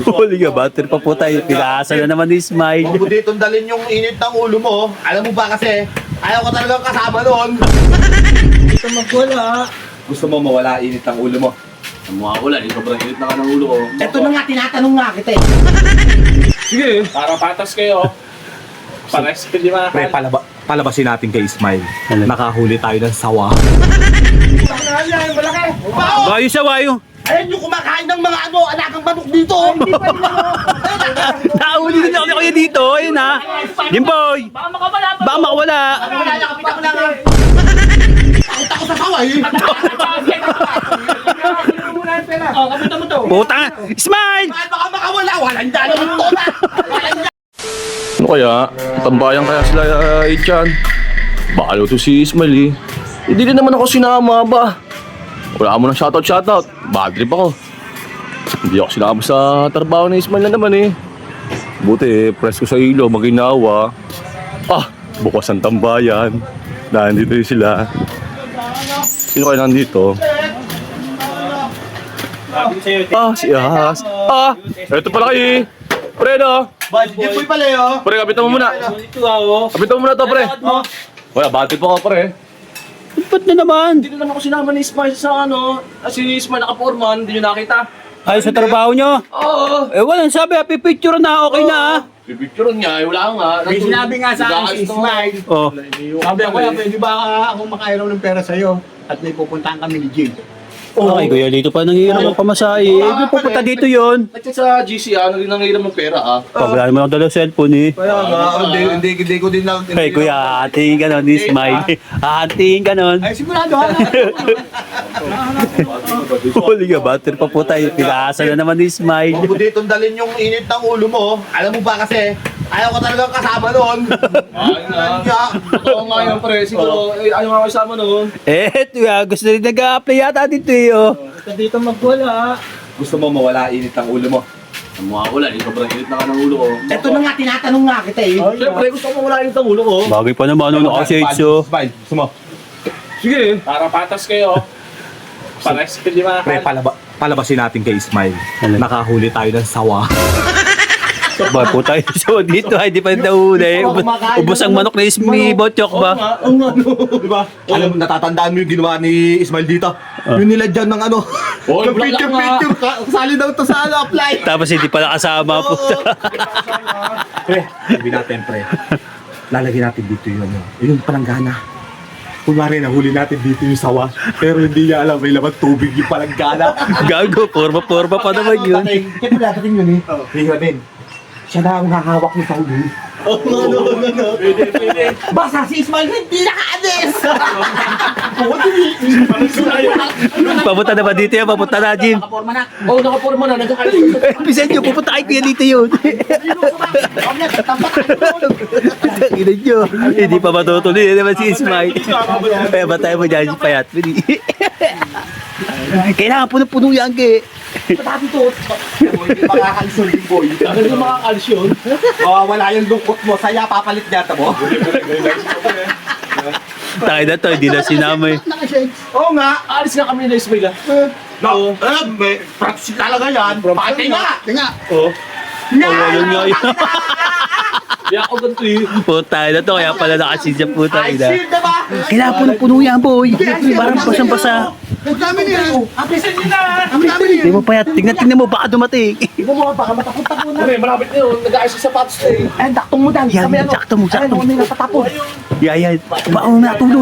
Huli ka, battery pa po tayo. Pinaasa na naman ni Smile. Huwag mo ditong dalhin yung init ng ulo mo. Alam mo ba kasi, ayaw ko talagang kasama noon. Ito magwala. Gusto mo mawala init ng ulo mo? Ang mga wala, sobrang init na ka ng ulo ko. Ito na nga, tinatanong nga kita eh. Sige, para patas kayo. Para di ba? Pre, palabasin natin kay Ismail. Ano? Nakahuli tayo ng sawa. Wayo siya, wayo. Ayan yung kumakain ng mga alagang manok dito. Nahuli din ako kuya dito. Ayun ha. Jimboy. Baka makawala. Wala na, kapita mo lang ha. Takot ako sa kaway. Kapita mo to. Putang. Smile! Bakit baka makawala? Walang dala ng tola. Ano kaya? Tambayan kaya sila Ichan? Balo to si Ismail eh. Hindi din naman ako sinama ba? Wala mo ng shoutout. Bad trip ako. Hindi ako sinama sa trabaho ni Ismail na naman eh. Buti press ko sa ilo, maginawa. Bukas ang tambayan. Nandito yung sila. Sino kayo nandito? Si Ahas. Eto pala kayo. Pre, no? Jimboy pala yun. Pre, kapitan mo muna. Kapitan mo muna to, pre. Wala, bati pa ka, pre. Ba't na naman? Hindi naman ako sinama ni Ismail sa si Ismail naka-foreman, hindi nyo nakita. Ay, sa trabaho nyo? Oo. Walang sabi. Pipicture na. Okay na ha. Pipicturean niya, wala nga. May sinabi nga sa akin si Ismail. Oh. Sabi ako, pwede ba ako makairam ng pera sa'yo? At may pupuntahan kami ni Jim. Ay, kuya, dito pa nangihiram ng pamasahe. Pupunta dito yun. At sa GC, nangiram ng pera Wala naman ako dala cellphone eh. Kaya nga, hindi ko din lang. Hey, kuya, hatiin ka nun ni Smile. Hatiin ka nun. Ay, sigurado ha? Huli ka, battery pa po tayo. Pinaasa na naman ni Smile. Huwag mo ditong dalhin yung init ng ulo mo. Alam mo ba kasi, ayaw ko talagang kasama noon. Oo nga yun, pre. Siguro, ayaw nga kasama noon. Kuya, gusto rin nag-a-apply yata dito eh. Oh. Dito magwala. Gusto mo mawala init ng ulo mo? Ang mga wala, sobrang init na ka ng ulo ko. Ito na nga, tinatanong nga kita eh. Siyempre, gusto ko wala yung ulo ko. Bagay pa naman, ano naka-shades oh. Smile, gusto mo? Sige, para patas kayo. Para di ba? Pre, palabasin natin kay Ismail. Ano? Nakahuli tayo ng sawa. Ba po tayo so dito ay di pa nahuli. Ubos ang manok na ismi botyok ba? Oo nga, no. Diba? Alam mo, natatandaan mo yung ginawa ni Ismail dito? Yung nilagyan ng ano, Oy, ng picture. Kasali daw to sa apply. Tapos hindi pala kasama po. Pre, sabi natin, pre. Lalagyan natin dito yung palanggana. Kunwari, nahuli natin dito yung sawa. Pero hindi niya alam, may laman tubig yung palanggana. Gago, forma pa naman yun. Kaya dadating yun eh. Hihiramin. Siya na ang hahawak ni Saudi. Basta si Ismail hindi nakaalis. Papunta na ba dito yan? Papunta na, Jim. Nakaporma na. Oo, nakaporma na, nagkakalit. Pisan nyo, pupunta kayo kuya dito yun. Ina nyo, hindi pa matutuloy naman si Ismail. Kaya ba tayo mo dyan si Payat? Kailangan puno-puno yan, ke. Patabi to. Hindi makakalisyon din, boy. Hindi makakalisyon. Wala yung lungkot mo. Saya papalit yata mo. Tayo na to, hindi na sinama eh. Oo nga. Alis nga kami na Ismail No, may practice talaga yan. Pati nga. Tinga. Oh, yun nga yun. Kaya ako ganito eh. Puta na to, kaya pala nakasin siya puta. Ay, shield na ba? Kailangan puno-puno yan, boy. Parang pasang-pasa. Ang dami niya. Apisan niyo na. Ang dami niya. Hindi mo Payat, tingnan mo, baka dumating. Ibo mo baka matakot-takot na. Pre, malapit na yun. Nag-aayos sa sapatos na eh. Ay, daktong mo dan. Yan, sakto mo, sakto mo. Ay, may natatapon. Yan.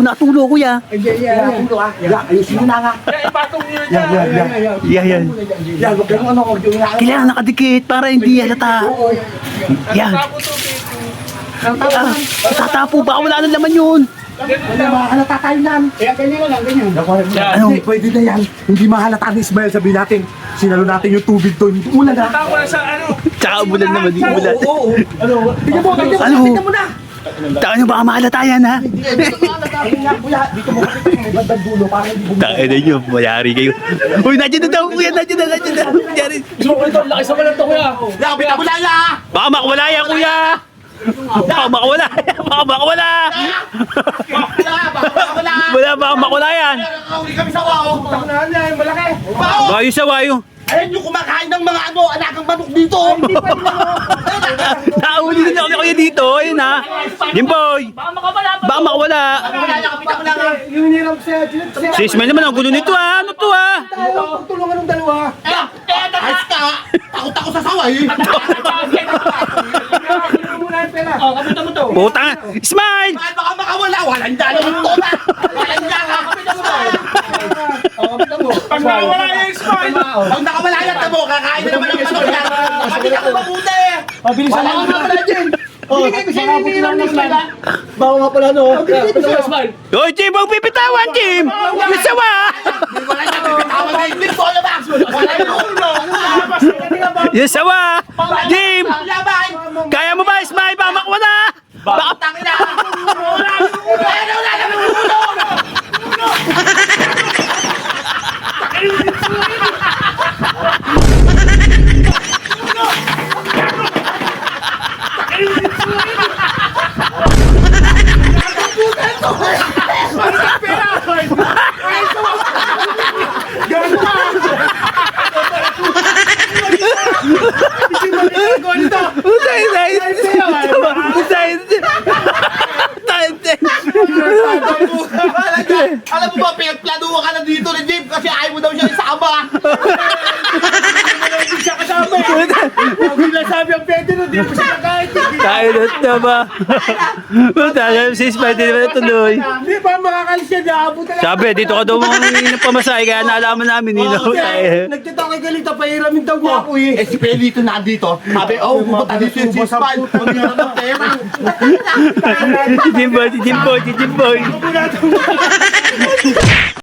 Natulo, kuya. Ayusin mo na nga. Yan. Yan, huwag ganun ano. Kailangan nakadikit para hindi halata. Yan. Tatapo, baka wala na laman yun. Mahalata tayo nan. Kaya ganyan lang, ganyan. Ano? Hindi, pwede na yan. Hindi mahalata ni Ismail. Sabihin natin, sinalo natin yung tubig doon. Umulan na. Tsaka umulan naman, di umulan. Tingnan mo, Ano? tingnan mo na. Taka nyo, baka mahalata yan, ha? Dito mo kasi may bandang dulo para hindi bumili. Taka na nyo, mayari kayo. Uy, nandiyan na daw, kuya, nandiyan na. Nandiyan. Gusto ko ito, lakas naman ito kuya. Lapit na mula ya. Baka makwala yan, kuya. Baka makawala. Baka makawala. Wala, baka makawala yan. Nakakahuli kami sa wao. Tangan na, yung malaki. Wao! Wayo sa wayo. Ayan yung kumakain ng mga alagang manok dito. Nauli din ako kuya dito. Ayun ha. Jimboy. Baka makawala. Yung hinirap siya. Si Ismael naman ang gulo nito ha. Ano to ha? Tulungan ng dalawa. Ayos ka! Takot ako sa saway. Putang. Ismael! Bakit baka makawala? Walang dala ng toba. Walang dala. Pag nawala yung Ismael. Pag nakawala yan, tamo, kakain na naman ang manok yan. Sabi na ko mabuti. Mabilis Wala ang nga pala dyan. Binigay ko siya yung hiniram ni Ismael. Bawa nga pala no. Binigay ko siya. Hoy, Jim! Huwag pipitawan, Jim! May sawa! Wala niya, tawag na yung dito. Wala ba? Wala yung Yung sawa! Jim! laban. Kaya mo ba, Ismael? Baka makawala! Baka Tangina. Wala naman ulo. Alam mo ba, pinagplanuhan ka na dito ni Jim kasi ayaw mo daw siya isama. Hindi siya kasama eh. Huwag lang sabi ang pwede nun. Di mo siya kahit. Tayo na ba? Puta, si Ismael, di naman tuloy. Hindi ba makakalis siya? Naabot na lang. Sabi, dito ka daw mga ng pamasahe, kaya naalaman namin, nino. Nagtatangay galit. Pahiramin daw niya ako eh. Eh si Pelito nandito. Sabi, pupunta dito yung si Ismael. Si Jimboy.